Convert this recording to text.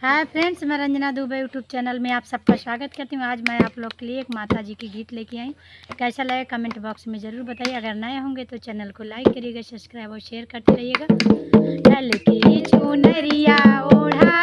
Hi friends, मैं Ranjana Dubey YouTube channel में आप सबका स्वागत करती हूँ। आज मैं आप लोग के लिए एक माता जी की गीत लेके आई। कैसा लगे कमेंट बॉक्स में ज़रूर बताइए। अगर नए होंगे तो चैनल को लाइक करिएगा, सब्सक्राइब और शेयर करते रहिएगा। ढल के चुनरिया ओढ़ा